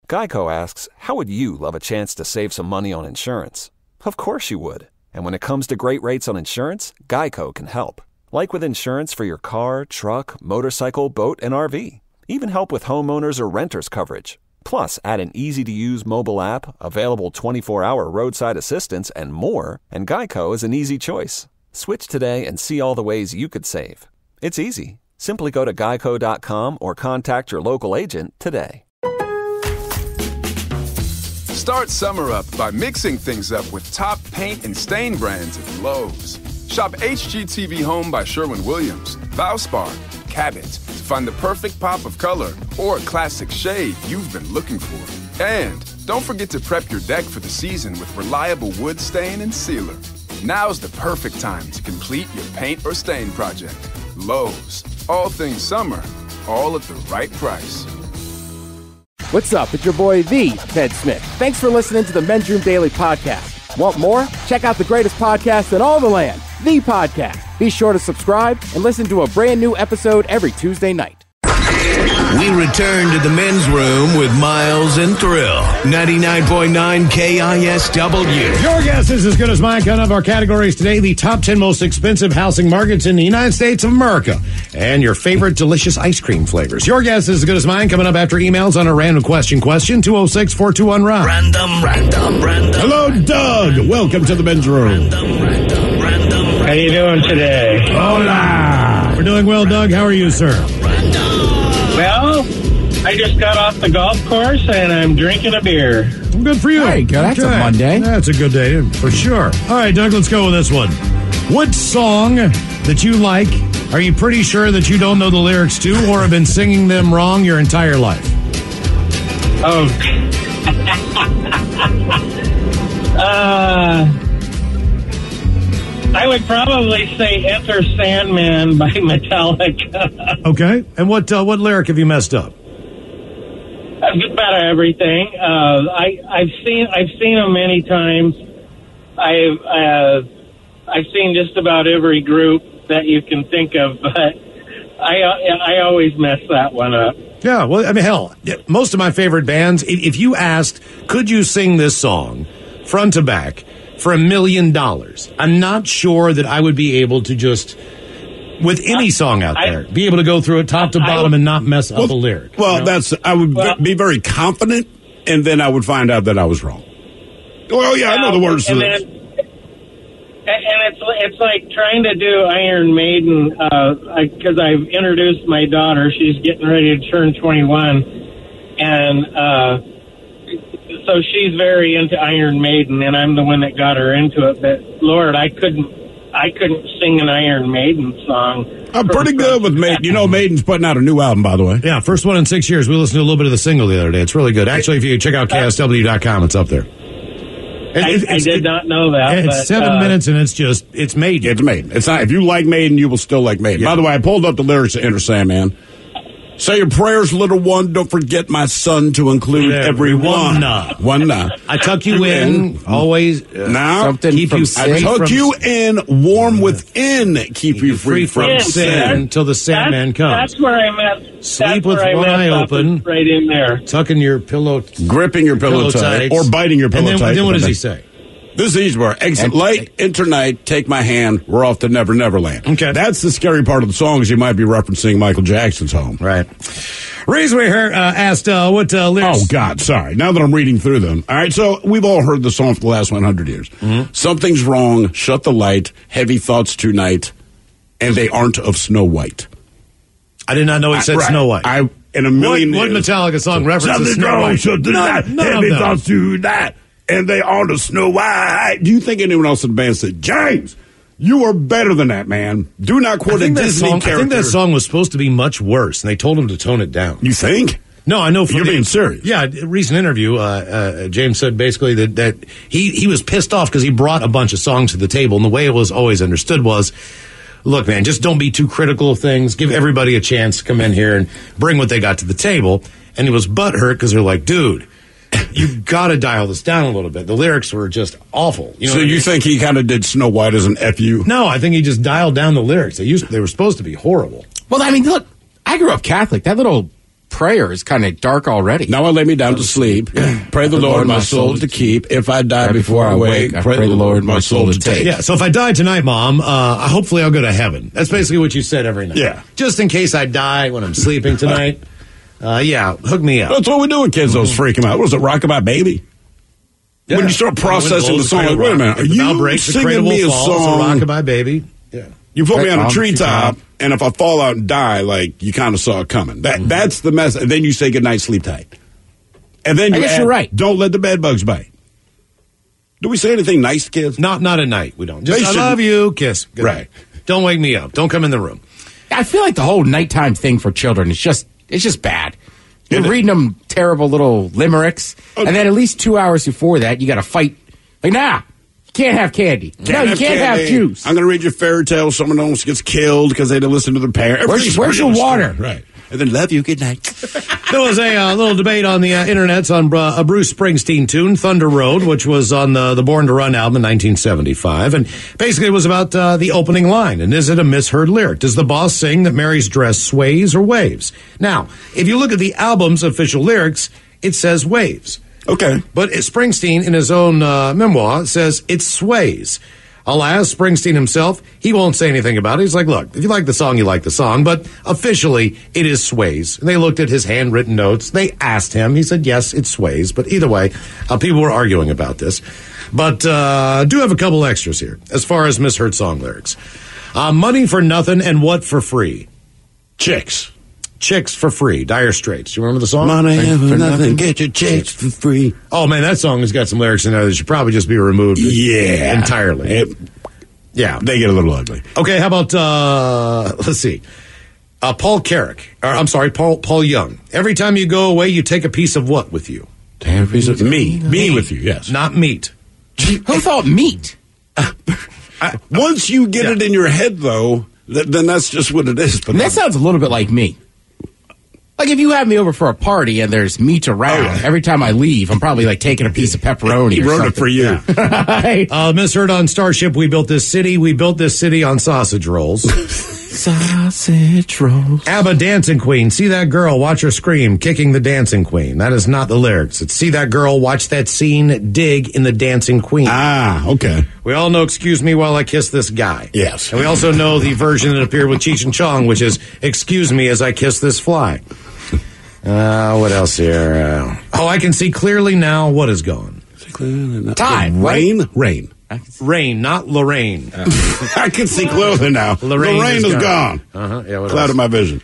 Geico asks, how would you love a chance to save some money on insurance? Of course you would. And when it comes to great rates on insurance, Geico can help. Like with insurance for your car, truck, motorcycle, boat, and RV. Even help with homeowners or renters coverage. Plus, add an easy-to-use mobile app, available 24-hour roadside assistance, and more, and Geico is an easy choice. Switch today and see all the ways you could save. It's easy. Simply go to geico.com or contact your local agent today. Start summer up by mixing things up with top paint and stain brands at Lowe's. Shop HGTV Home by Sherwin-Williams, Valspar, Cabot to find the perfect pop of color or a classic shade you've been looking for. And don't forget to prep your deck for the season with reliable wood stain and sealer. Now's the perfect time to complete your paint or stain project. Lowe's. All things summer, all at the right price. What's up? It's your boy, the Ted Smith. Thanks for listening to the Men's Room Daily Podcast. Want more? Check out the greatest podcast in all the land, The Podcast. Be sure to subscribe and listen to a brand new episode every Tuesday night. We return to the Men's Room with Miles and Thrill. 99.9 KISW. Your guess is as good as mine. Kind of our categories today: the top 10 most expensive housing markets in the United States of America, and your favorite delicious ice cream flavors. Your guess is as good as mine. Coming up after emails on a random question. 206-421-ROCK. Random. Hello, Doug. Welcome to the Men's Room. How you doing today? Hola. We're doing well, Doug. How are you, sir? Well, I just got off the golf course and I'm drinking a beer. Well, good for you. There you go. That's a Monday. That's a good day, for sure. All right, Doug, let's go with this one. What song that you like are you pretty sure that you don't know the lyrics to or have been singing them wrong your entire life? Oh. I would probably say Enter Sandman by Metallica. Okay. And what lyric have you messed up? About everything. I've seen them many times. I've seen just about every group that you can think of, but I always mess that one up. Yeah, well, I mean, hell, most of my favorite bands, if you asked, could you sing this song front to back for $1 million, I'm not sure that I would be able to just, with any song out there, be able to go through it top to bottom and not mess up a lyric. Well, you know? I would be very confident, and then I would find out that I was wrong. Well, yeah, I know the words to this. And it's like trying to do Iron Maiden, because I've introduced my daughter. She's getting ready to turn 21, and so she's very into Iron Maiden, and I'm the one that got her into it. But Lord, I couldn't sing an Iron Maiden song. I'm pretty good with Maiden. You know, Maiden's putting out a new album, by the way. Yeah, first one in 6 years. We listened to a little bit of the single the other day. It's really good. Actually, if you check out KSW.com, it's up there. I did not know that. It's 7 minutes, and it's Maiden. It's Maiden. It's not. If you like Maiden, you will still like Maiden. Yeah. By the way, I pulled up the lyrics to Enter Sandman. Say your prayers, little one. Don't forget, my son, to include everyone. One. I tuck you in, always. Now, keep you safe. I tuck you in, warm within, keep you free from sin. Until the Sandman comes. That's where I met. Sleep with one eye open. Right in there. Tucking your pillow. Gripping your pillow tight. Or biting your pillow tight. And then what does he say? This is easy part. Exit light, enter night, take my hand, we're off to Never Never Land. Okay. That's the scary part of the song, is you might be referencing Michael Jackson's Home. Right. Reese asked what lyrics... Oh, God, sorry. Now that I'm reading through them. All right, so we've all heard the song for the last 100 years. Mm-hmm. Something's wrong, shut the light, heavy thoughts tonight, and they aren't of Snow White. I did not know it said Snow White. In a million What Metallica song references Snow White? Shut the light, heavy thoughts tonight. And they aren't a Snow White. Do you think anyone else in the band said, James, you are better than that, man. Do not quote a Disney character. I think that song was supposed to be much worse, and they told him to tone it down. You think? No, I know. You're being serious. Yeah, a recent interview, James said basically that he was pissed off because he brought a bunch of songs to the table, and the way it was always understood was, look, man, just don't be too critical of things. Give everybody a chance to come in here and bring what they got to the table. And he was butthurt because they're like, dude, you got to dial this down a little bit. The lyrics were just awful. You know so you think he kind of did Snow White as an FU? No, I think he just dialed down the lyrics. They were supposed to be horrible. Well, I mean, look, I grew up Catholic. That little prayer is kind of dark already. Now I lay me down to sleep. Pray the Lord my soul to keep. If I die before I wake, pray the Lord my soul to take. Yeah, so if I die tonight, Mom, hopefully I'll go to heaven. That's basically what you said every night. Yeah. Just in case I die when I'm sleeping tonight. Hook me up. That's what we do with kids, those freak them out. What was it, Rockabye Baby? Yeah. When you start processing the song, like, wait a minute, are If the bell you breaks, the singing cradle me will a fall, so song? Rockabye Baby. Yeah. You put me on a on the treetop, treetop. and if I fall out and die, like, you kind of saw it coming. That's the mess. And then you say goodnight, sleep tight. And then I guess you're right. Don't let the bed bugs bite. Do we say anything nice to kids? Not at night. We don't. Just, They I should- love you. Kiss. Good Right. night. Don't wake me up. Don't come in the room. I feel like the whole nighttime thing for children is just bad. You're reading them terrible little limericks, and then at least 2 hours before that, you got to fight. Like, nah, you can't have candy. You can't have juice. I'm going to read you a fairy tale. Someone almost gets killed because they didn't listen to their parents. Where's your water? Right. And then love you. Good night. There was a little debate on the internets on a Bruce Springsteen tune, Thunder Road, which was on the Born to Run album in 1975. And basically it was about the opening line. And is it a misheard lyric? Does the boss sing that Mary's dress sways or waves? Now, if you look at the album's official lyrics, it says waves. Okay. But Springsteen, in his own memoir, says it sways. Alas, Springsteen himself, he won't say anything about it. He's like, look, if you like the song, you like the song. But officially, it is sways. And they looked at his handwritten notes. They asked him. He said, yes, it sways. But either way, people were arguing about this. But do have a couple extras here as far as misheard song lyrics. Money for nothing and what for free? Chicks. Chicks for free. Dire Straits. You remember the song? Money for nothing. Get your chicks for free. Oh, man, that song has got some lyrics in there that should probably just be removed entirely. Yeah. They get a little ugly. Okay, how about, let's see. Paul Carrick. I'm sorry, Paul Young. Every time you go away, you take a piece of what with you? Me with you, yes. Not meat. Who thought meat? Once you get it in your head, though, then that's just what it is. But And that sounds a little bit like me. Like if you have me over for a party and there's meat around, every time I leave, I'm probably like taking a piece of pepperoni. he or wrote something. it for you. Right. Misheard on Starship, we built this city. We built this city on sausage rolls. Sausage rolls. ABBA Dancing Queen. See that girl, watch her scream, kicking the Dancing Queen. That is not the lyrics. It's see that girl, watch that scene, dig in the Dancing Queen. Ah, okay. We all know excuse me while I kiss this guy. Yes. And we also know the version that appeared with Cheech and Chong, which is excuse me as I kiss this fly. What else here? I can see clearly now what is gone. Time. Rain? Rain, not Lorraine. I can see clearly now. Lorraine is gone. Yeah, what Cloud else? of my vision.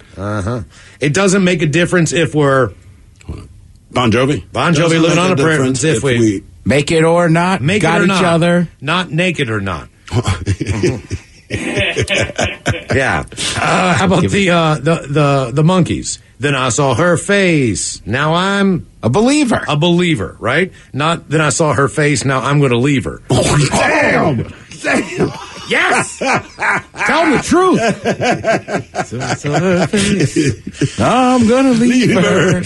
It doesn't make a difference if we're Bon Jovi? Bon Jovi living on a prayer. If we Make it or not. make got it or each not. other. Not naked or not. Yeah. How about the monkeys? Then I saw her face. Now I'm A believer. a believer, right? Not then I saw her face. Now I'm going to leave her. Damn! Yes. Tell them the truth. I'm gonna leave her.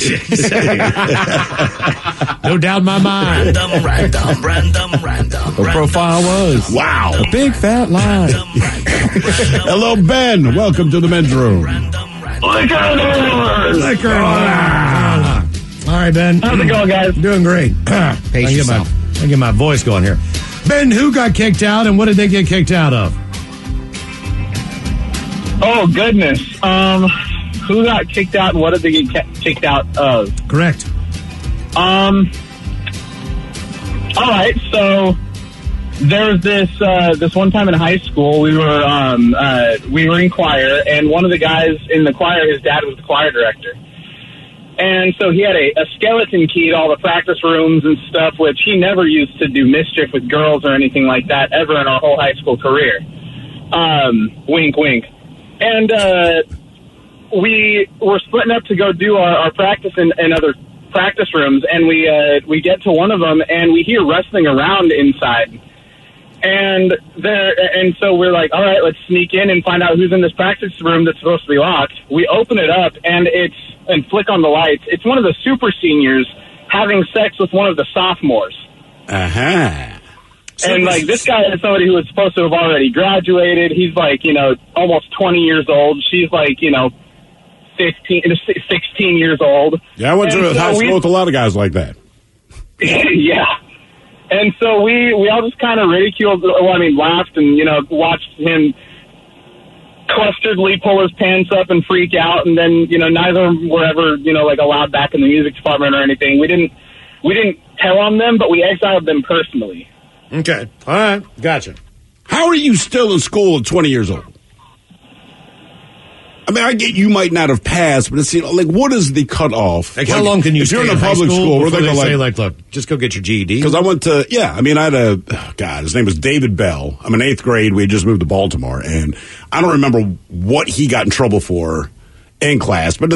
No doubt in my mind. Her profile was Wow. a big fat lie. Hello, Ben. Welcome to the men's room. Liquor. All right, Ben. How's it going, guys? Doing great. Pace yourself. I get my voice going here. Ben, who got kicked out and what did they get kicked out of? Oh, goodness. Who got kicked out and what did they get kicked out of? Correct. All right, so there was this one time in high school we were in choir, and one of the guys in the choir, his dad was the choir director. And so he had a skeleton key to all the practice rooms and stuff, which he never used to do mischief with girls or anything like that ever in our whole high school career. Wink, wink. And we were splitting up to go do our practice in other practice rooms, and we get to one of them, and we hear wrestling around inside. And so we're like, all right, let's sneak in and find out who's in this practice room that's supposed to be locked. We open it up, and flick on the lights. It's one of the super seniors having sex with one of the sophomores. Uh-huh. And, like, this guy is somebody who was supposed to have already graduated. He's, like, almost 20 years old. She's, like, 16 years old. Yeah, I went to high school with a lot of guys like that. Yeah. And so we all just kind of laughed and, watched him clusteredly pull his pants up and freak out. And then, neither were ever, allowed back in the music department or anything. We didn't tell on them, but we exiled them personally. Okay. All right. Gotcha. How are you still in school at 20 years old? I mean, I get you might not have passed, but it's, what is the cutoff? Like, how long can you if stay you're in in a high public school where before they go say, look, just go get your GED? Because I went to, I had his name was David Bell. I'm in 8th grade. We had just moved to Baltimore, and I don't remember what he got in trouble for in class, but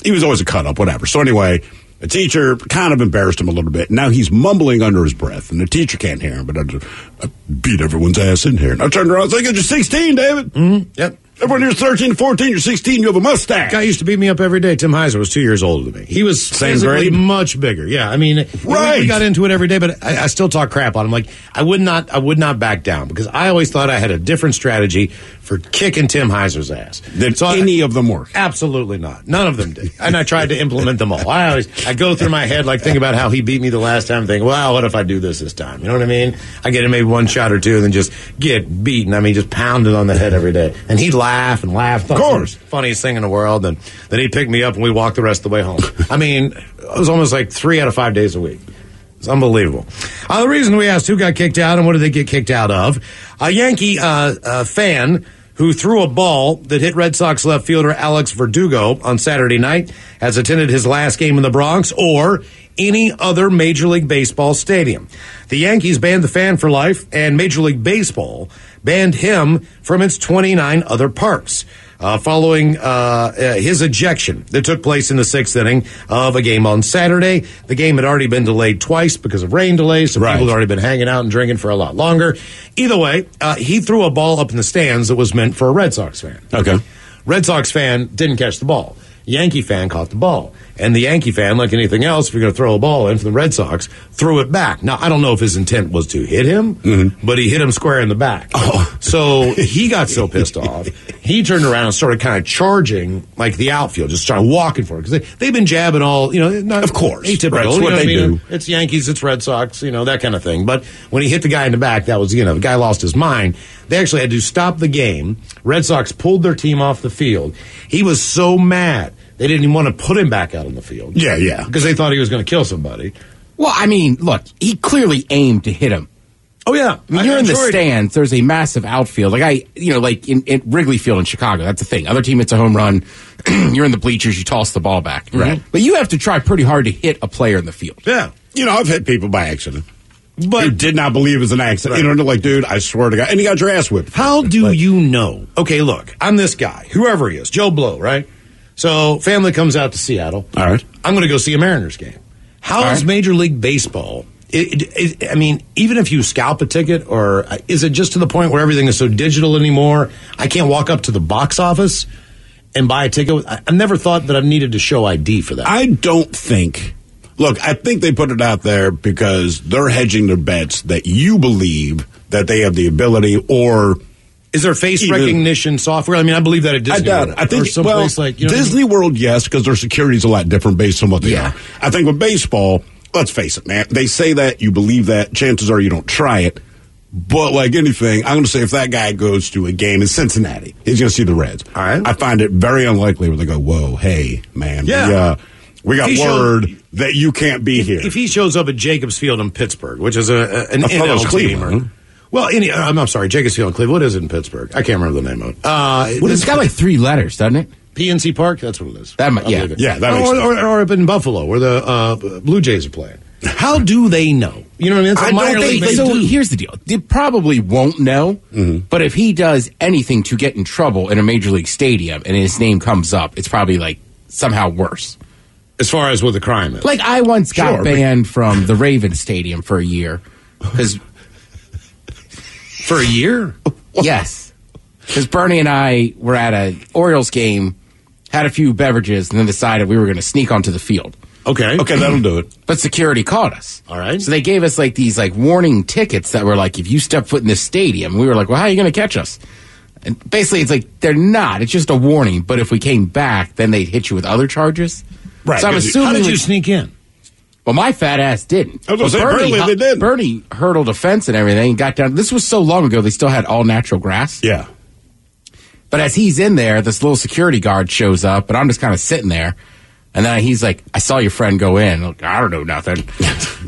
he was always a cut-up, whatever. So anyway, the teacher kind of embarrassed him a little bit. Now he's mumbling under his breath, and the teacher can't hear him, but I beat everyone's ass in here. And I turned around and said, you're 16, David. Mm-hmm. Yep. Everyone here's 13, 14, you're 16, you have a mustache. Guy used to beat me up every day. Tim Heiser was 2 years older than me. He was physically much bigger. Yeah, I mean, we got into it every day, but I still talk crap on him. Like, I would not back down because I always thought I had a different strategy for kicking Tim Heiser's ass. Did any of them work? Absolutely not. None of them did. And I tried to implement them all. I go through my head, think about how he beat me the last time, think, well, what if I do this time? You know what I mean? I get him maybe one shot or two and then just get beaten. I mean, just pounded on the head every day. And he'd laugh and laugh. Of course. Funniest thing in the world. And then he'd pick me up and we'd walk the rest of the way home. I mean, it was almost like 3 out of 5 days a week. It's unbelievable. The reason we asked who got kicked out and what did they get kicked out of, a Yankee fan who threw a ball that hit Red Sox left fielder Alex Verdugo on Saturday night has attended his last game in the Bronx or any other Major League Baseball stadium. The Yankees banned the fan for life, and Major League Baseball banned him from its 29 other parks. Following his ejection that took place in the 6th inning of a game on Saturday. The game had already been delayed twice because of rain delays, so people had already been hanging out and drinking for a lot longer. Either way, he threw a ball up in the stands that was meant for a Red Sox fan. Okay. Red Sox fan didn't catch the ball. Yankee fan caught the ball. And the Yankee fan, like anything else, if you're going to throw a ball in for the Red Sox, threw it back. Now, I don't know if his intent was to hit him, but he hit him square in the back. Oh. So he got so pissed off, he turned around and started kind of charging, the outfield, just started walking for it. Because they've been jabbing all, not, of course. Atypical. Right, that's what they do. It's Yankees, it's Red Sox, that kind of thing. But when he hit the guy in the back, that was, the guy lost his mind. They actually had to stop the game. Red Sox pulled their team off the field. He was so mad. They didn't even want to put him back out on the field. Yeah. Because they thought he was going to kill somebody. Well, I mean, look, he clearly aimed to hit him. Oh, yeah. I mean, you're in the stands. There's a massive outfield. In Wrigley Field in Chicago, that's the thing. Other team hits a home run. You're in the bleachers. You toss the ball back. Right. But you have to try pretty hard to hit a player in the field. Yeah. I've hit people by accident. But who did not believe it was an accident. Right. Dude, I swear to God. And you got your ass whipped. How do you know? Okay, look, I'm this guy, whoever he is, Joe Blow, right? So, family comes out to Seattle. All right. I'm going to go see a Mariners game. How is Major League Baseball? I mean, even if you scalp a ticket, or is it just to the point where everything is so digital anymore? I can't walk up to the box office and buy a ticket. I've never thought that I've needed to show ID for that. I don't think. Look, I think they put it out there because they're hedging their bets that you believe that they have the ability, or is there face recognition software? I mean, I believe that at Disney World. I think Disney World, yes, because their security is a lot different based on what they are. I think with baseball, let's face it, man. They say that, you believe that. Chances are you don't try it. But like anything, I'm going to say if that guy goes to a game in Cincinnati, he's going to see the Reds. All right. I find it very unlikely where they go, whoa, hey, man. Yeah. We got word that you can't be here. If he shows up at Jacobs Field in Pittsburgh, which is an NL team, well, I'm sorry, Jacobs Field in Cleveland. What is it in Pittsburgh? I can't remember the name of it. It's got 3 letters, doesn't it? PNC Park? That's what it is. That makes sense. Or up in Buffalo, where the Blue Jays are playing. How do they know? You know what I mean? So here's the deal. They probably won't know, but if he does anything to get in trouble in a Major League stadium and his name comes up, it's probably somehow worse. As far as what the crime is. I once got banned from the Ravens Stadium for a year. For a year? Yes. Because Bernie and I were at an Orioles game, had a few beverages, and then decided we were going to sneak onto the field. Okay, that'll do it. But security caught us. All right. So they gave us these warning tickets that were if you step foot in this stadium, we were like, well, how are you going to catch us? And basically, it's like, they're not. It's just a warning. But if we came back, then they'd hit you with other charges. Right. So I'm assuming. How did you sneak in? Well, my fat ass didn't. I was going to say, apparently they did. Bernie hurdled a fence and everything and got down. This was so long ago, they still had all natural grass. Yeah. But as he's in there, this little security guard shows up, and I'm just kind of sitting there. And then he's like, I saw your friend go in. Look, I don't know nothing.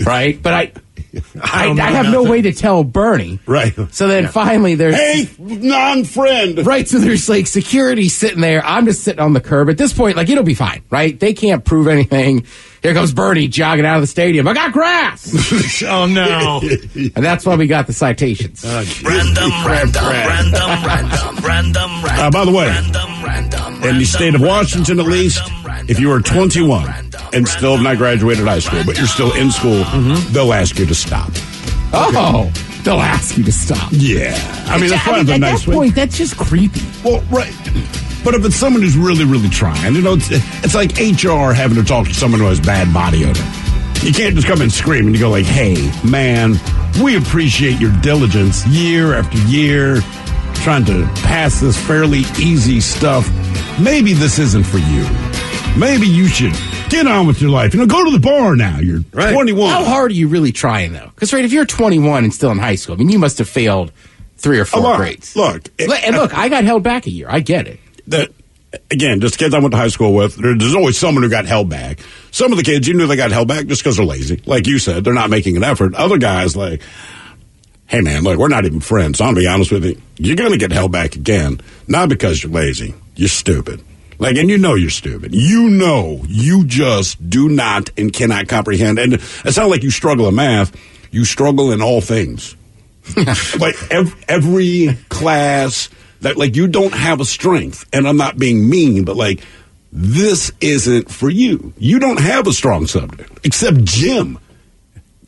Right? But I have no way to tell Bernie. Right. So then finally there's... Hey, non-friend. Right, so there's like security sitting there. I'm just sitting on the curb. At this point, like, it'll be fine, right? They can't prove anything. Here comes Bernie jogging out of the stadium. I got grass. Oh, no. And that's why we got the citations. Random. By the way, in the state of Washington at least, if you are 21 and still have not graduated high school, but you're still in school, they'll ask you to stop. Oh, they'll ask you to stop. Yeah. I mean, that's kind of a nice at that point, that's just creepy. Well, right. But if it's someone who's really, really trying, it's like HR having to talk to someone who has bad body odor. You can't just come and scream and you go like, hey, man, we appreciate your diligence year after year trying to pass this fairly easy stuff. Maybe this isn't for you. Maybe you should get on with your life. Go to the bar now. You're 21. How hard are you really trying, though? Because, right, if you're 21 and still in high school, I mean, you must have failed 3 or 4 grades. Look, I got held back a year. I get it. Again, just kids I went to high school with, there's always someone who got held back. Some of the kids, you knew they got held back just because they're lazy. Like you said, they're not making an effort. Other guys, like, hey, man, look, we're not even friends. So I'm going to be honest with you. You're going to get held back again. Not because you're lazy. You're stupid. Like, and you know you're stupid. You just do not and cannot comprehend. And it's not like you struggle in math. You struggle in all things. Like, every class... That, like, you don't have a strength, and I'm not being mean, but, like, this isn't for you. You don't have a strong subject, except gym.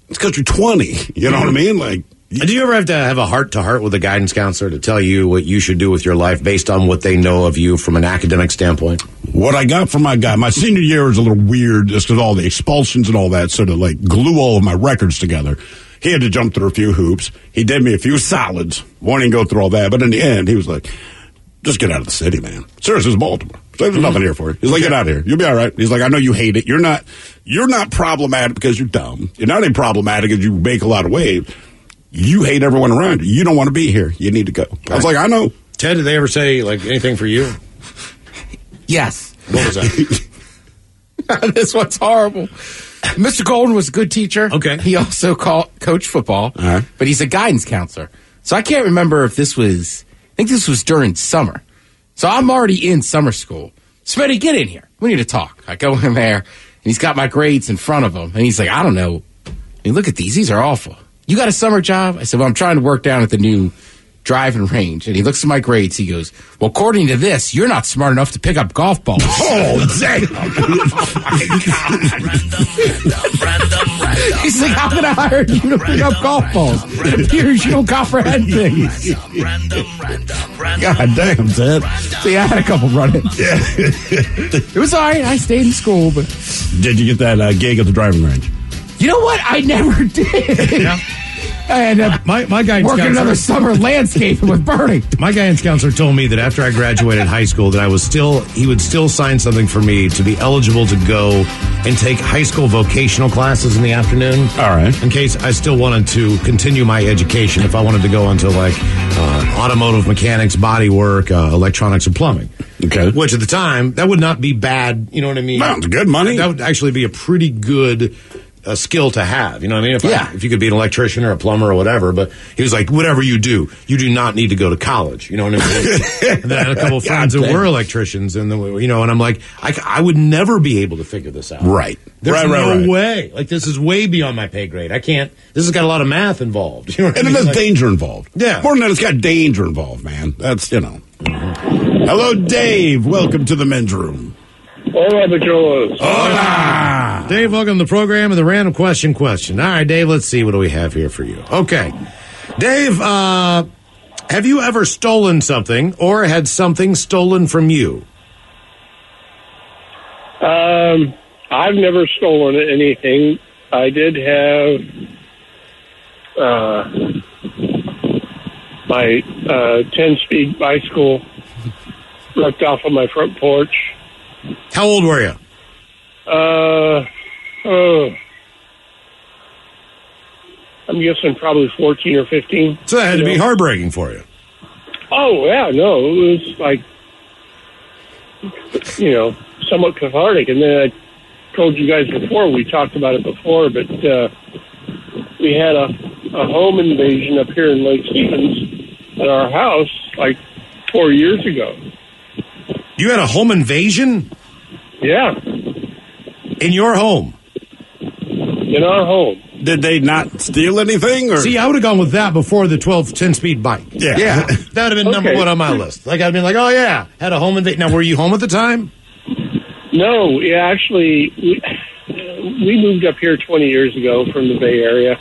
It's because you're 20. You know what I mean? Like, do you ever have to have a heart-to-heart with a guidance counselor to tell you what you should do with your life based on what they know of you from an academic standpoint? What I got from my guy, my senior year was a little weird just because all the expulsions and all that sort of, like, glue all of my records together. He had to jump through a few hoops. He did me a few solids. Wanting to go through all that. But in the end, he was like, just get out of the city, man. Seriously, it's Baltimore. So there's nothing here for you. He's like, get out of here. You'll be all right. He's like, I know you hate it. You're not problematic because you're dumb. You're not even problematic because you make a lot of waves. You hate everyone around you. You don't want to be here. You need to go. I was like, I know. Ted, did they ever say, like, anything for you? Yes. What was that? This one's horrible. Mr. Golden was a good teacher. Okay. He also coached football, but he's a guidance counselor. So I can't remember if I think this was during summer. So I'm already in summer school. Smitty, get in here. We need to talk. I go in there, and he's got my grades in front of him, and he's like, I don't know. I mean, look at these. These are awful. You got a summer job? I said, well, I'm trying to work down at the new driving range. And he looks at my grades. He goes, well, according to this, you're not smart enough to pick up golf balls. Oh, damn. He's like, how can I hire you to pick up golf balls? It appears you don't comprehend things. God damn, Ted. See, I had a couple run-ins. Yeah. It was all right. I stayed in school, but... Did you get that gig at the driving range? You know what? I never did. Yeah. I ended up my guidance working counselor, another summer landscaping with Bernie. My guidance counselor told me that after I graduated high school that he would still sign something for me to be eligible to go and take high school vocational classes in the afternoon. All right. In case I still wanted to continue my education, if I wanted to go into like automotive mechanics, body work, electronics, and plumbing. Okay. Which at the time, that would not be bad. You know what I mean? No, it's good money. That would actually be a pretty good skill to have. You know what I mean? If you could be an electrician or a plumber or whatever. But he was like, whatever you do not need to go to college. You know what I mean? And then I had a couple of friends that were electricians, and and I'm like, I would never be able to figure this out. Right. There's no way. Like, this is way beyond my pay grade. I can't. This has got a lot of math involved. You know what and I mean? there's danger involved. Yeah. More than that, it's got danger involved, man. That's, Hello, Dave. Welcome to the men's room. Hola, Pacholos. Hola. Dave, welcome to the program of the random question. All right, Dave, let's see. What do we have here for you? Okay. Dave, have you ever stolen something or had something stolen from you? I've never stolen anything. I did have my 10-speed bicycle wrecked off on my front porch. How old were you? I'm guessing probably 14 or 15. So that had to be heartbreaking for you. Oh, yeah, no, it was like, somewhat cathartic. And then I told you guys before, we talked about it before, but we had a home invasion up here in Lake Stevens at our house like 4 years ago. You had a home invasion? Yeah. In your home? In our home. Did they not steal anything? Or? See, I would have gone with that before the 10-speed bike. Yeah. That would have been number one on my list. Like, I'd been like, oh, yeah, had a home invasion. Now, were you home at the time? No, yeah, actually, we moved up here 20 years ago from the Bay Area,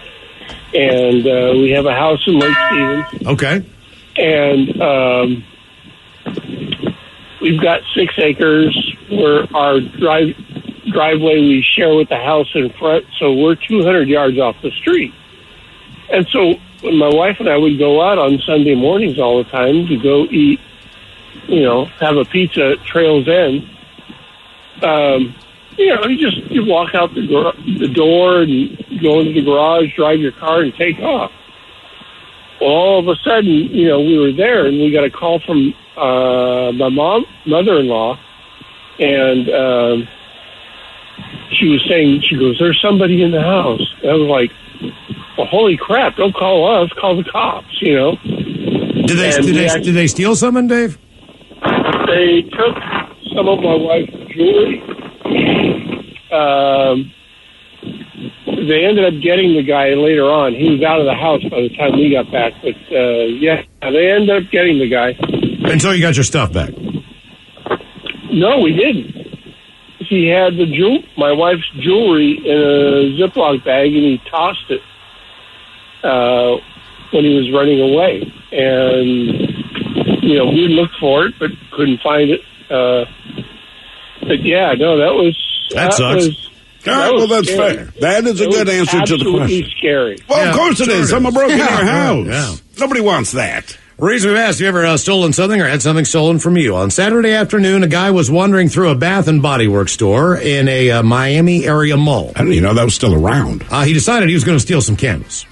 and we have a house in Lake Stevens. Okay. And we've got 6 acres where our driveway we share with the house in front, so we're 200 yards off the street. And so when my wife and I would go out on Sunday mornings all the time to go eat, have a pizza at Trail's End, you walk out the door and go into the garage, drive your car, and take off. Well, all of a sudden, we were there, and we got a call from my mother-in-law, and she was saying, she goes, "There's somebody in the house." And I was like, "Well, holy crap! Don't call us, call the cops." Did they steal something, Dave? They took some of my wife's jewelry. They ended up getting the guy later on. He was out of the house by the time we got back. But, they ended up getting the guy. Until you got your stuff back? No, we didn't. He had my wife's jewelry in a Ziploc bag, and he tossed it when he was running away. And, we looked for it, but couldn't find it. But, yeah, no, that sucks. All right, well, that's fair. That is a good answer to the question. Absolutely scary. Well, of course it is. Someone broke into your house. Yeah. Nobody wants that. The reason we've asked, have you ever stolen something or had something stolen from you? On Saturday afternoon, a guy was wandering through a Bath and Body Works store in a Miami area mall. I didn't even know that was still around. He decided he was going to steal some candles.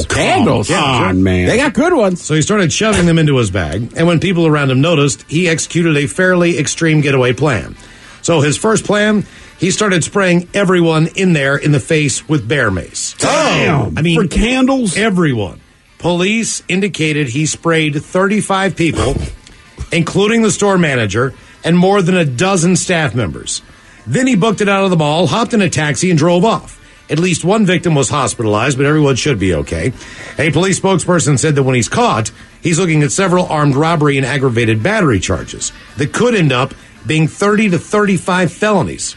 Candles? Come on, man. They got good ones. So he started shoving them into his bag, and when people around him noticed, he executed a fairly extreme getaway plan. So his first plan, he started spraying everyone in there in the face with bear mace. Damn! For candles? Everyone. Police indicated he sprayed 35 people, including the store manager, and more than a dozen staff members. Then he booked it out of the mall, hopped in a taxi, and drove off. At least one victim was hospitalized, but everyone should be okay. A police spokesperson said that when he's caught, he's looking at several armed robbery and aggravated battery charges that could end up being 30 to 35 felonies.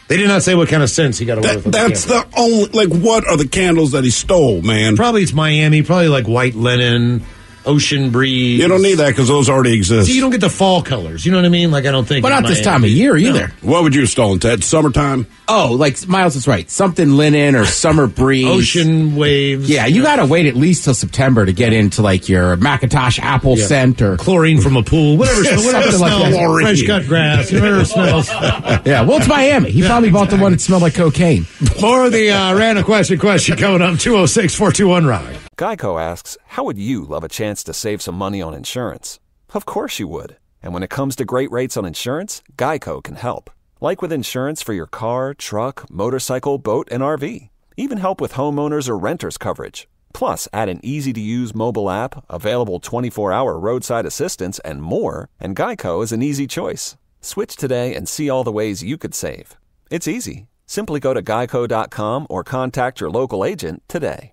They did not say what kind of sentence he got away with. That's the only, what are the candles that he stole, man? Probably it's Miami, probably like white linen, ocean breeze. You don't need that because those already exist. See, you don't get the fall colors. You know what I mean? Like, I don't think. But not this time of year either. No. What would you have stolen, Ted? Summertime? Oh, like Miles is right. Something linen or summer breeze. Ocean waves. Yeah, you got to wait at least till September to get into like your Macintosh apple scent or chlorine from a pool. Whatever smells like that. Fresh cut grass. Whatever smells. Yeah, well, it's Miami. He probably bought the one that smelled like cocaine. More of the random question coming up. 206-421-ROCK. Geico asks, how would you love a chance to save some money on insurance? Of course you would. And when it comes to great rates on insurance, Geico can help. Like with insurance for your car, truck, motorcycle, boat, and RV. Even help with homeowners or renters coverage. Plus, add an easy-to-use mobile app, available 24-hour roadside assistance, and more, and Geico is an easy choice. Switch today and see all the ways you could save. It's easy. Simply go to geico.com or contact your local agent today.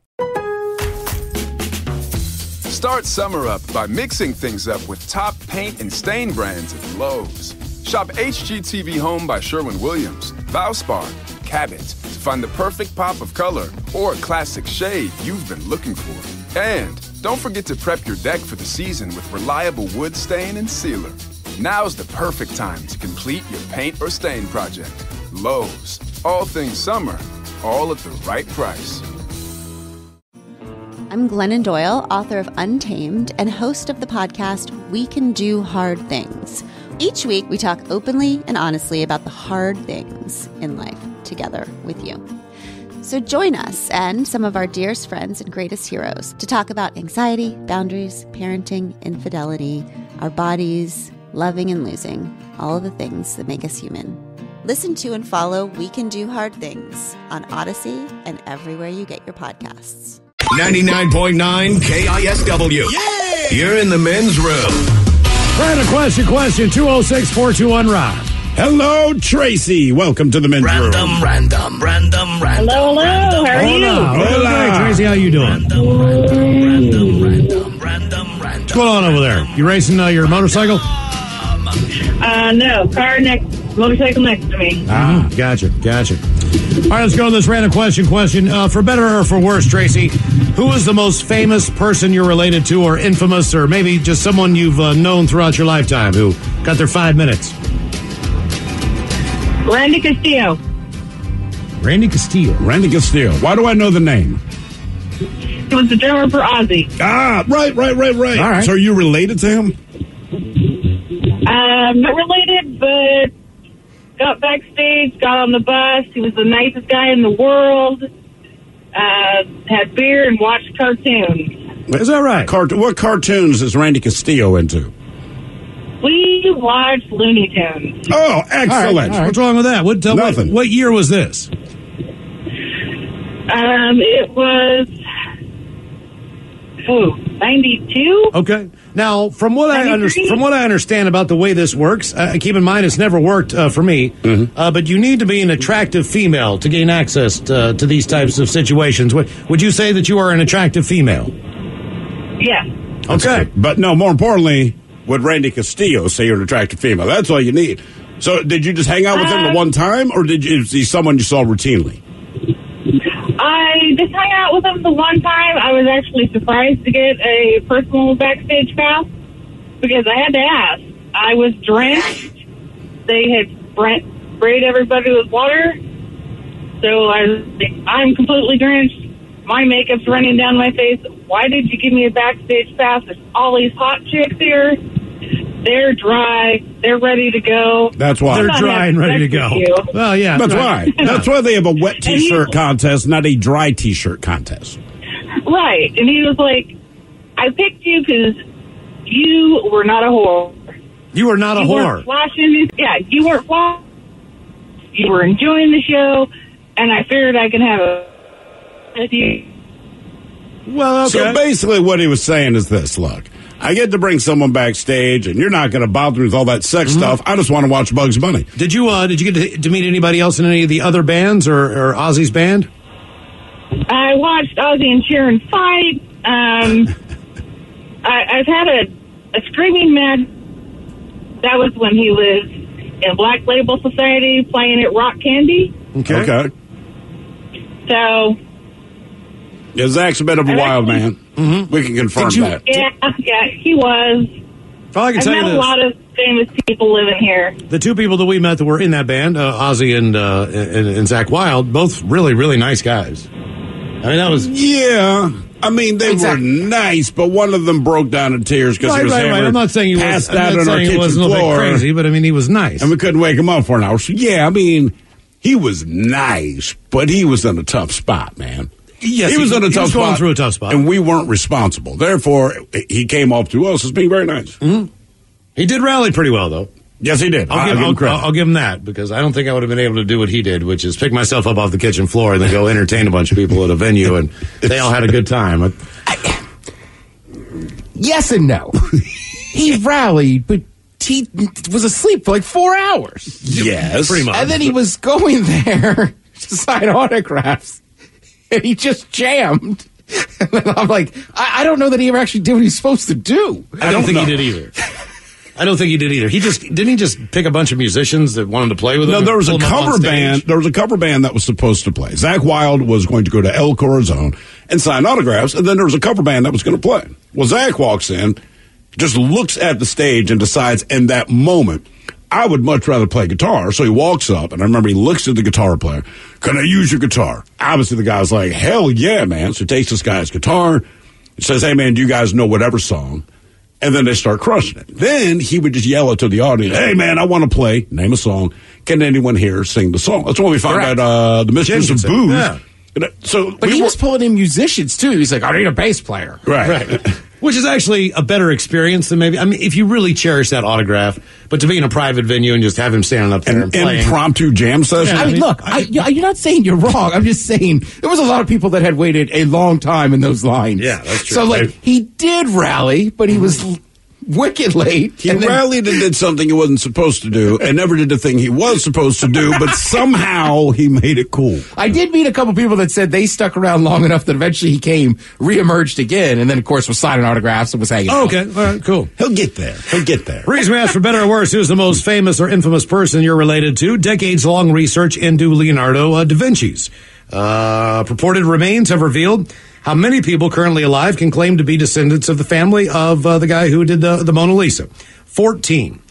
Start summer up by mixing things up with top paint and stain brands at Lowe's. Shop HGTV Home by Sherwin-Williams, Valspar, Cabot to find the perfect pop of color or classic shade you've been looking for. And don't forget to prep your deck for the season with reliable wood stain and sealer. Now's the perfect time to complete your paint or stain project. Lowe's, all things summer, all at the right price. I'm Glennon Doyle, author of Untamed and host of the podcast We Can Do Hard Things. Each week, we talk openly and honestly about the hard things in life together with you. So join us and some of our dearest friends and greatest heroes to talk about anxiety, boundaries, parenting, infidelity, our bodies, loving and losing, all of the things that make us human. Listen to and follow We Can Do Hard Things on Odyssey and everywhere you get your podcasts. 99.9 KISW. Yeah! You're in the men's room. Random question, 206-421-ROD. Hello, Tracy. Welcome to the men's room. Random. Hello. How are you? Hola. Great, Tracy. How you doing? What's going on over there? You racing your motorcycle? No. Motorcycle next to me. Gotcha. All right, let's go to this random question. For better or for worse, Tracy, who is the most famous person you're related to, or infamous, or maybe just someone you've known throughout your lifetime who got their 5 minutes? Randy Castillo. Randy Castillo. Why do I know the name? He was the drummer for Ozzy. Right. All right. So are you related to him? Not related, but got backstage, got on the bus. He was the nicest guy in the world. Had beer and watched cartoons. Is that right? What cartoons is Randy Castillo into? We watched Looney Tunes. Oh, excellent. All right. What's wrong with that? Nothing. What year was this? It was 92. Okay. Now, from what I understand about the way this works, keep in mind it's never worked for me. But you need to be an attractive female to gain access to these types of situations. Would you say that you are an attractive female? Yeah. Okay. But no, more importantly, would Randy Castillo say you're an attractive female? That's all you need. So, did you just hang out with him the one time, or is he someone you saw routinely? I just hung out with him the one time. I was actually surprised to get a personal backstage pass because I had to ask. I was drenched. They had sprayed everybody with water. So I'm completely drenched. My makeup's running down my face. Why did you give me a backstage pass? There's all these hot chicks here. They're dry. They're ready to go. That's why. They're dry and ready to go. Well, yeah. That's why. That's why they have a wet T-shirt contest, not a dry T-shirt contest. Right. And he was like, I picked you because you were not a whore. You were not a whore. Weren't flashing. Yeah, you weren't flashing. You were enjoying the show, and I figured I could have a with you. Well, okay. So basically what he was saying is this, look. I get to bring someone backstage, and you're not going to bother me with all that sex stuff. I just want to watch Bugs Bunny. Did you get to meet anybody else in any of the other bands or Ozzy's band? I watched Ozzy and Sharon fight. I've had a screaming match. That was when he was in Black Label Society playing at Rock Candy. Okay. So... Yeah, Zach's a bit of a wild man. We can confirm that. Yeah, he was. Well, I can tell you met a lot of famous people living here. The two people that we met that were in that band, Ozzy and Zach Wilde, both really, really nice guys. I mean, that was... Yeah. I mean, they were nice, but one of them broke down in tears because he was hammered. I'm not saying he passed out on our kitchen floor. Crazy, but I mean, he was nice. And we couldn't wake him up for an hour. So, yeah, I mean, he was nice, but he was in a tough spot, man. Yes, he was in a tough spot. Going through a tough spot. And we weren't responsible. Therefore, he came off to us as being very nice. He did rally pretty well, though. Yes, he did. I'll give him that, because I don't think I would have been able to do what he did, which is pick myself up off the kitchen floor and then go entertain a bunch of people at a venue, and they all had a good time. Yes and no. He rallied, but he was asleep for like 4 hours. Yes. Pretty much. And then he was going there to sign autographs, and he just jammed. And then I'm like, I don't know that he ever actually did what he's supposed to do. I don't think he did either. He didn't he just pick a bunch of musicians that wanted to play with him? No, there was a cover band. There was a cover band that was supposed to play. Zach Wilde was going to go to El Corazon and sign autographs, and then there was a cover band that was going to play. Well, Zach walks in, just looks at the stage, and decides in that moment, I would much rather play guitar. So he walks up, and I remember he looks at the guitar player. Can I use your guitar? Obviously, the guy's like, hell yeah, man. So he takes this guy's guitar, He says, hey, man, do you guys know whatever song? And then they start crushing it. Then he would just yell it to the audience, hey, man, I want to play, name a song. Can anyone here sing the song? That's when we found out the Mistress of Booze. Yeah. But he was pulling in musicians, too. He's like, I need a bass player. Right. Which is actually a better experience than maybe, I mean, if you really cherish that autograph, but to be in a private venue and just have him standing up there and playing. Impromptu jam session. I mean, look, you're not saying you're wrong. I'm just saying there was a lot of people that had waited a long time in those lines. Yeah, that's true. So, he did rally, but he was wicked late. He rallied and did something he wasn't supposed to do and never did the thing he was supposed to do, but somehow he made it cool. I did meet a couple people that said they stuck around long enough that eventually he came, reemerged again, and then, of course, was signing autographs and was hanging out. Okay, all right, cool. He'll get there. Reason we ask, for better or worse, who's the most famous or infamous person you're related to? Decades-long research into Leonardo da Vinci's purported remains have revealed how many people currently alive can claim to be descendants of the family of the guy who did the Mona Lisa. 14.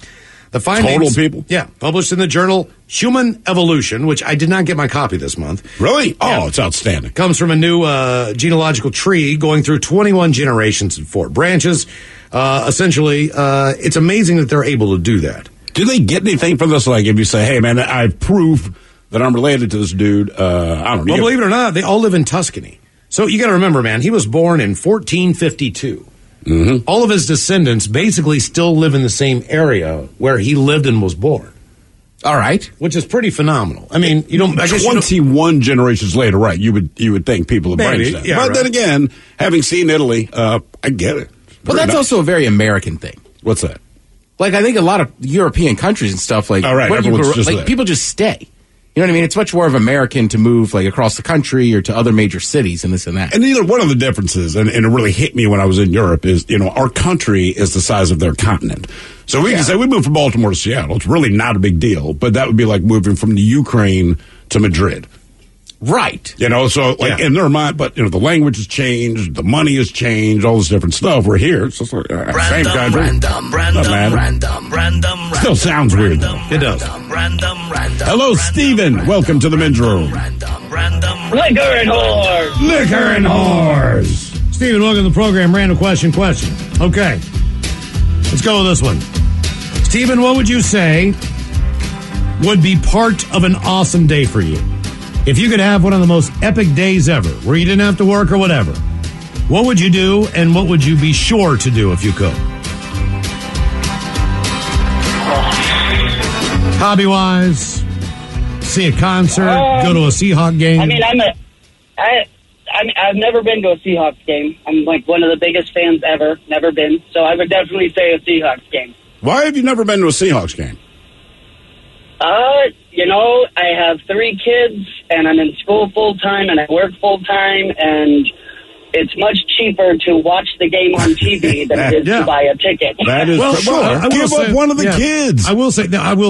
The findings, total people? Yeah, published in the journal Human Evolution, which I did not get my copy this month. Really? Oh, Yeah. it's outstanding. Comes from a new genealogical tree going through 21 generations and 4 branches. Essentially, it's amazing that they're able to do that. Do they get anything from this? Like, if you say, hey, man, I have proof that I'm related to this dude, I don't know. Well, believe it or not, they all live in Tuscany. So you got to remember, man, he was born in 1452. Mm-hmm. All of his descendants basically still live in the same area where he lived and was born. All right. Which is pretty phenomenal. I mean, you don't... I guess 21 generations later, right, you would think people have brains that. Yeah, but right. then again, having seen Italy, I get it. Well, that's also a very American thing. What's that? Like, I think a lot of European countries and stuff, like, All right, when you everyone's just like there. people just stay. You know what I mean? It's much more of American to move, like, across the country or to other major cities and this and that. And either one of the differences, and it really hit me when I was in Europe, is, our country is the size of their continent. So we can say we moved from Baltimore to Seattle. It's really not a big deal, but that would be like moving from the Ukraine to Madrid. Right. So in their mind, but the language has changed, the money has changed, all this different stuff. We're here. It's just like, same country. Random. Still sounds weird though. It does. Hello, Steven. Welcome to the men's room. Liquor and whores. Liquor and whores. Steven, welcome to the program. Random question. Okay. Let's go with this one. Steven, what would you say would be part of an awesome day for you? If you could have one of the most epic days ever, where you didn't have to work or whatever, what would you do and what would you be sure to do if you could? Hobby-wise, see a concert, go to a Seahawk game? I mean, I've never been to a Seahawks game. I'm like one of the biggest fans ever. Never been. So I would definitely say a Seahawks game. Why have you never been to a Seahawks game? I have 3 kids, and I'm in school full-time, and I work full-time, and it's much cheaper to watch the game on TV than it is to buy a ticket. That is Give up one of the kids. I will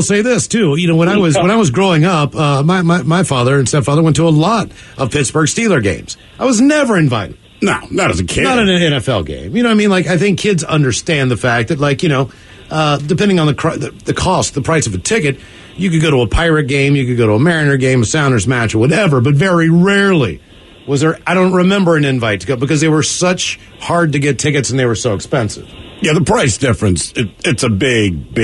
say this too. When I was growing up, my father and stepfather went to a lot of Pittsburgh Steelers games. I was never invited. No, not as a kid. Not in an NFL game. You know what I mean? Like, I think kids understand the fact that, like, depending on the cost, the price of a ticket, you could go to a Pirate game, you could go to a Mariner game, a Sounders match, or whatever, but very rarely was there, I don't remember an invite to go, because they were such hard to get tickets and they were so expensive. Yeah, the price difference, it's a big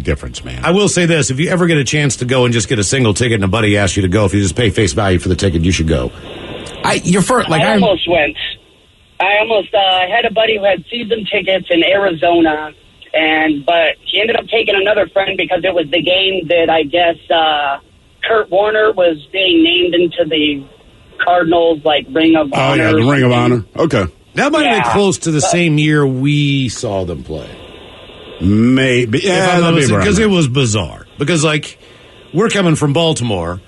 difference, man. I will say this, if you ever get a chance to go and just get a single ticket and a buddy asks you to go, if you just pay face value for the ticket, you should go. I almost went. I had a buddy who had season tickets in Arizona, but he ended up taking another friend because it was the game that I guess Kurt Warner was being named into the Cardinals, Ring of Honor. Oh, yeah, the Ring of Honor. Okay. That might have been close to the same year we saw them play. Maybe. Yeah, because it was bizarre. Because, we're coming from Baltimore.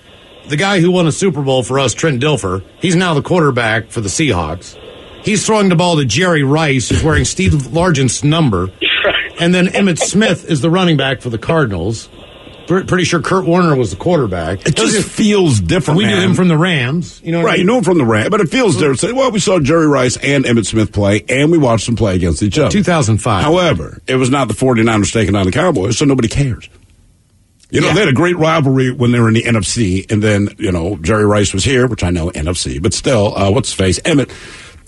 The guy who won a Super Bowl for us, Trent Dilfer, he's now the quarterback for the Seahawks. He's throwing the ball to Jerry Rice, who's wearing Steve Largent's number. And then Emmitt Smith is the running back for the Cardinals. Pretty sure Kurt Warner was the quarterback. It just feels different, We knew him from the Rams. You know what I mean? You know him from the Rams, but it feels different. Say, well, we saw Jerry Rice and Emmitt Smith play, and we watched them play against each other. 2005. However, it was not the 49ers taking on the Cowboys, so nobody cares. They had a great rivalry when they were in the NFC, and then, Jerry Rice was here, which I know NFC, but still, what's his face? Emmitt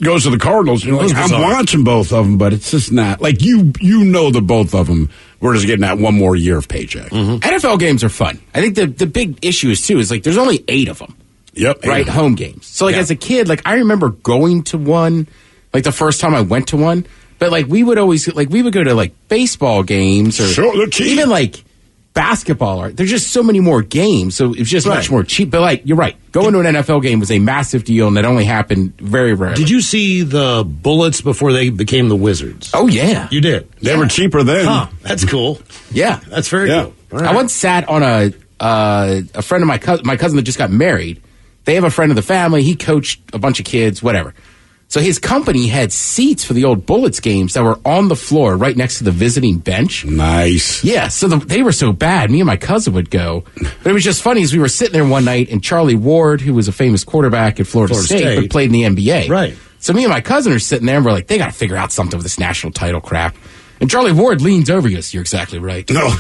goes to the Cardinals. You know, like, I'm watching both of them, but it's just not like you know that both of them were just getting that one more year of paycheck. NFL games are fun. I think the big issue is too is like there's only 8 of them. Yep. Right, home games. So like as a kid, like I remember going to one, like the first time I went to one. But like we would always go to like baseball games or even like basketball. Or there's just so many more games, so it was just much more cheap. But like you're right, going to an NFL game was a massive deal, and that only happened very rarely. Did you see the Bullets before they became the Wizards? Oh yeah, you did. They were cheaper then. Huh, that's cool. Yeah, that's very cool. Right. I once sat on a friend of my cousin that just got married. They have a friend of the family. He coached a bunch of kids, whatever. So his company had seats for the old Bullets games that were on the floor right next to the visiting bench. Nice. Yeah, so they were so bad. Me and my cousin would go. But it was just funny as we were sitting there one night, and Charlie Ward, who was a famous quarterback at Florida State, but played in the NBA. Right. So me and my cousin are sitting there, and we're like, they got to figure out something with this national title crap. And Charlie Ward leans over, he goes, "You're exactly right." No.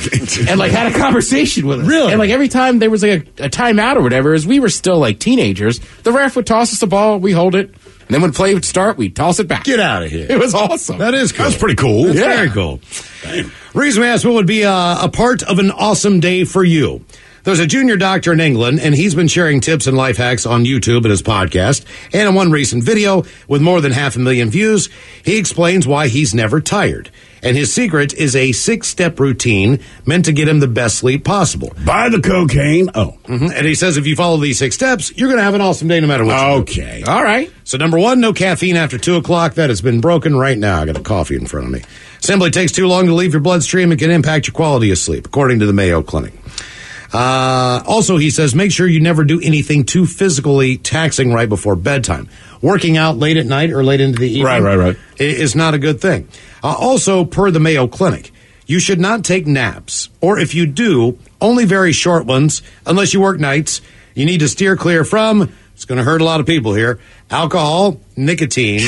And like had a conversation with us. Really? And like every time there was like a timeout or whatever, as we were still like teenagers, the ref would toss us the ball, we hold it. And then when play would start, we'd toss it back. Get out of here. It was awesome. That is cool. That's pretty cool. That's very cool. Damn. Reason we asked what would be a part of an awesome day for you. There's a junior doctor in England, and he's been sharing tips and life hacks on YouTube and his podcast. And in one recent video with more than 500,000 views, he explains why he's never tired. And his secret is a 6-step routine meant to get him the best sleep possible. Buy the cocaine. And he says if you follow these 6 steps, you're going to have an awesome day no matter what you do. Okay. All right. So number 1, no caffeine after 2 o'clock. That has been broken right now. I got a coffee in front of me. Simply takes too long to leave your bloodstream and can impact your quality of sleep, according to the Mayo Clinic. Also, he says, make sure you never do anything too physically taxing right before bedtime. Working out late at night or late into the evening right. is not a good thing. Also, per the Mayo Clinic, you should not take naps, or if you do, only very short ones, unless you work nights. You need to steer clear from, it's going to hurt a lot of people here, alcohol, nicotine,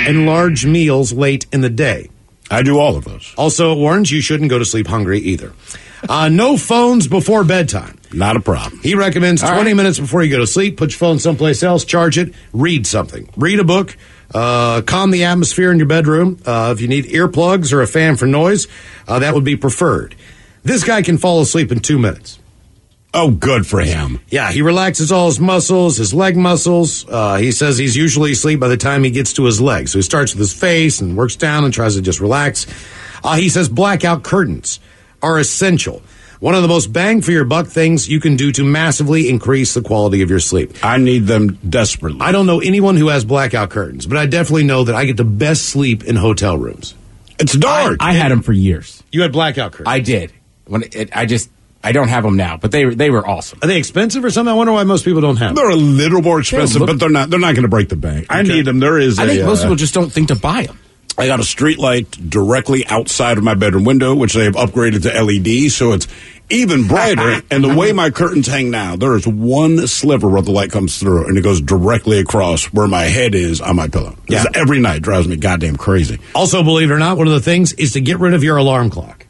and large meals late in the day. I do all of those. Also, it warns you shouldn't go to sleep hungry either. No phones before bedtime. Not a problem. He recommends 20 minutes before you go to sleep. Put your phone someplace else, charge it, read something. Read a book, calm the atmosphere in your bedroom. If you need earplugs or a fan for noise, that would be preferred. This guy can fall asleep in 2 minutes. Oh, good for him. Yeah, he relaxes all his muscles, his leg muscles. He says he's usually asleep by the time he gets to his legs. So he starts with his face and works down and tries to just relax. He says blackout curtains are essential. One of the most bang for your buck things you can do to massively increase the quality of your sleep. I need them desperately. I don't know anyone who has blackout curtains, but I definitely know that I get the best sleep in hotel rooms. It's dark. I had them for years. You had blackout curtains? I did. I don't have them now, but they were awesome. Are they expensive or something? I wonder why most people don't have them. They're a little more expensive, but they're not going to break the bank. I need them. I think most people just don't think to buy them. I got a street light directly outside of my bedroom window, which they have upgraded to LED, so it's even brighter. And the way my curtains hang now, there is one sliver where the light comes through, and it goes directly across where my head is on my pillow. Yeah. Every night drives me goddamn crazy. Also, believe it or not, one of the things is to get rid of your alarm clock.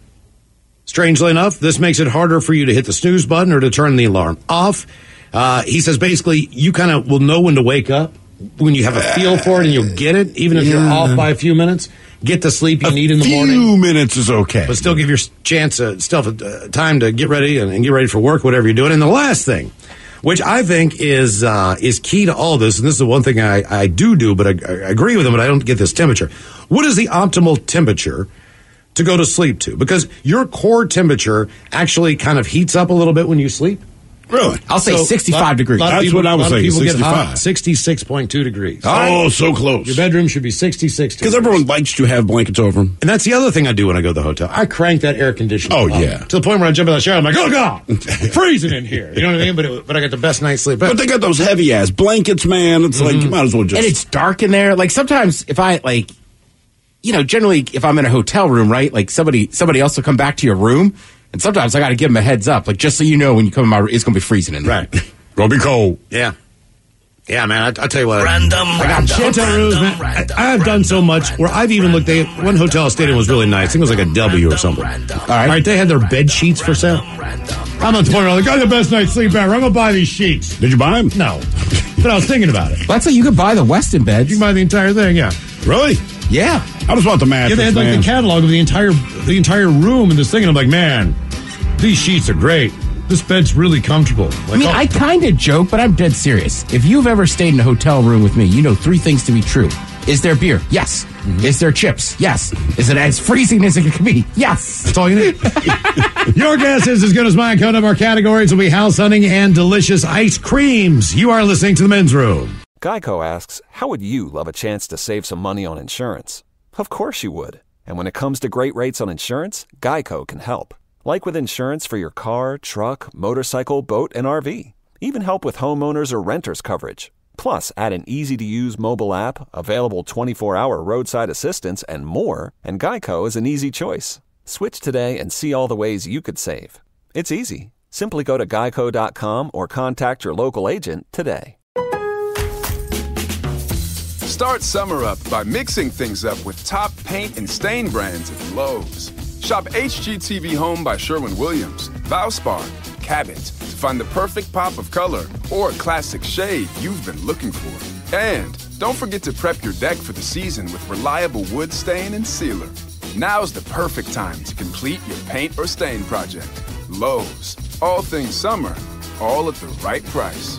Strangely enough, this makes it harder for you to hit the snooze button or to turn the alarm off. He says basically you kind of will know when to wake up when you have a feel for it, and you'll get it, even if you're off by a few minutes. Get the sleep you need in the morning. A few minutes is okay. But still give your chance time to get ready and get ready for work, whatever you're doing. And the last thing, which I think is key to all this, and this is the one thing I do, but I agree with him, but I don't get this temperature. What is the optimal temperature to go to sleep to? Because your core temperature actually kind of heats up a little bit when you sleep. Really? I'll say 65 degrees. That's what I was saying, 65. 66.2 degrees. Oh, so close. Your bedroom should be 66 degrees. Because everyone likes to have blankets over them. And that's the other thing I do when I go to the hotel. I crank that air conditioner up. Yeah. To the point where I jump in the shower, I'm like, oh, God, freezing in here. You know what I mean? But I got the best night's sleep. But they got those heavy-ass blankets, man. It's like, you might as well just... And it's dark in there. Like, sometimes if I, generally, if I'm in a hotel room, right, like somebody else will come back to your room, and sometimes I got to give them a heads up, like, just so you know when you come in my room, it's going to be freezing in there. Right. Gonna be cold. Yeah. Yeah, man, I'll tell you what. Hotel rooms, man. I've done so much where I've even looked at one hotel I stayed in was really nice. I think it was like a W or something. All right, they had their bed sheets for sale. I'm at the point where I'm like, I got the best night's sleep ever. I'm going to buy these sheets. Did you buy them? No. But I was thinking about it. That's like you could buy the Weston beds. You can buy the entire thing, yeah. Really? Yeah. I just want the mattress, Yeah, they had like man. the catalog of the entire room and this thing, and I'm like, man, these sheets are great. This bed's really comfortable. Like, I mean, I kind of joke, but I'm dead serious. If you've ever stayed in a hotel room with me, you know 3 things to be true. Is there beer? Yes. Mm-hmm. Is there chips? Yes. Is it as freezing as it can be? Yes. That's all you need. Your guess is as good as mine. Coming up, our categories will be house hunting and delicious ice creams. You are listening to The Men's Room. Geico asks, how would you love a chance to save some money on insurance? Of course you would. And when it comes to great rates on insurance, Geico can help. Like with insurance for your car, truck, motorcycle, boat, and RV. Even help with homeowners or renters coverage. Plus, add an easy-to-use mobile app, available 24-hour roadside assistance, and more, and Geico is an easy choice. Switch today and see all the ways you could save. It's easy. Simply go to geico.com or contact your local agent today. Start summer up by mixing things up with top paint and stain brands at Lowe's. Shop HGTV Home by Sherwin-Williams, Valspar, Cabot to find the perfect pop of color or classic shade you've been looking for. And don't forget to prep your deck for the season with reliable wood stain and sealer. Now's the perfect time to complete your paint or stain project. Lowe's, all things summer, all at the right price.